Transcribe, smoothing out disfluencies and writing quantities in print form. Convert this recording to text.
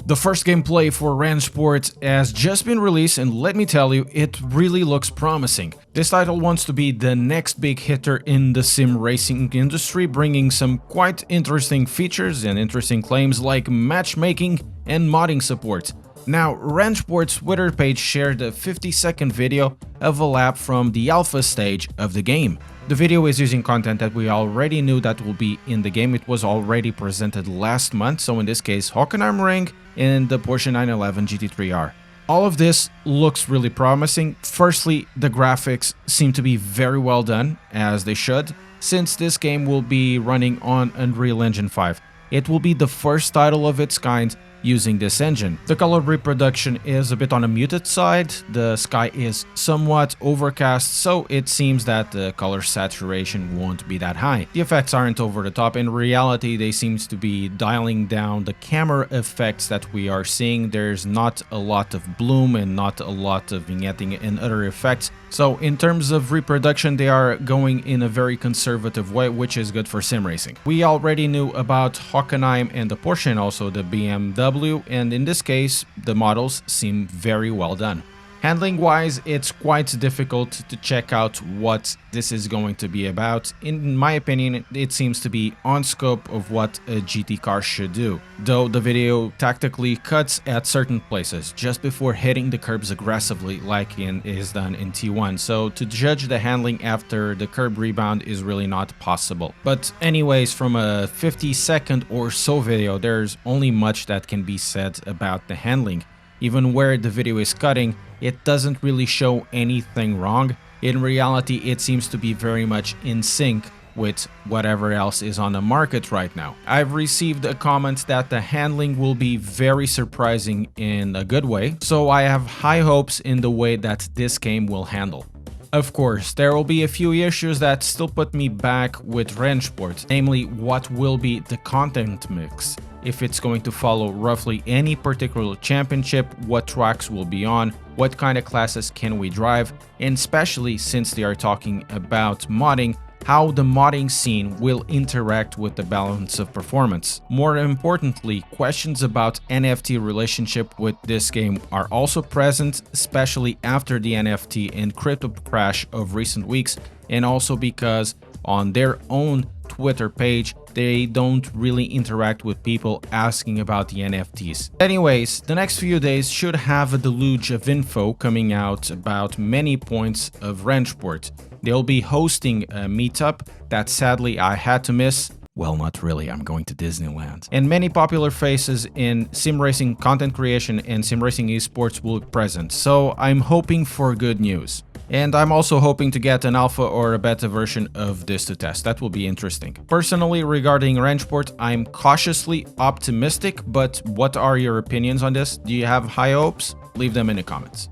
The first gameplay for Rennsport has just been released, and let me tell you, it really looks promising. This title wants to be the next big hitter in the sim racing industry, bringing some quite interesting features and interesting claims like matchmaking and modding support. Now, Rennsport's Twitter page shared a 50-second video of a lap from the alpha stage of the game. The video is using content that we already knew that will be in the game. It was already presented last month, so in this case, Hockenheim Ring and the Porsche 911 GT3R. All of this looks really promising. Firstly, the graphics seem to be very well done, as they should, since this game will be running on Unreal Engine 5. It will be the first title of its kind using this engine. The color reproduction is a bit on a muted side, the sky is somewhat overcast, so it seems that the color saturation won't be that high. The effects aren't over the top. In reality, they seem to be dialing down the camera effects that we are seeing. There's not a lot of bloom and not a lot of vignetting and other effects. So in terms of reproduction, they are going in a very conservative way, which is good for sim racing. We already knew about Hockenheim and the Porsche and also the BMW, and in this case, the models seem very well done. Handling wise, it's quite difficult to check out what this is going to be about. In my opinion, it seems to be on scope of what a GT car should do, though the video tactically cuts at certain places just before hitting the curbs aggressively like is done in T1, so to judge the handling after the curb rebound is really not possible. But anyways, from a 50-second or so video, there's only much that can be said about the handling. Even where the video is cutting, it doesn't really show anything wrong. In reality, it seems to be very much in sync with whatever else is on the market right now. I've received a comment that the handling will be very surprising in a good way, so I have high hopes in the way that this game will handle. Of course, there will be a few issues that still put me back with Rennsport, namely what will be the content mix. If it's going to follow roughly any particular championship, what tracks will be on, what kind of classes can we drive, and especially since they are talking about modding, how the modding scene will interact with the balance of performance. More importantly, questions about NFT relationship with this game are also present, especially after the NFT and crypto crash of recent weeks, and also because on their own Twitter page, they don't really interact with people asking about the NFTs. Anyways, the next few days should have a deluge of info coming out about many points of Rennsport. They'll be hosting a meetup that sadly I had to miss. Well, not really, I'm going to Disneyland. And many popular faces in sim racing content creation and sim racing esports will be present, so I'm hoping for good news. And I'm also hoping to get an alpha or a beta version of this to test. That will be interesting. Personally, regarding Rennsport, I'm cautiously optimistic, but what are your opinions on this? Do you have high hopes? Leave them in the comments.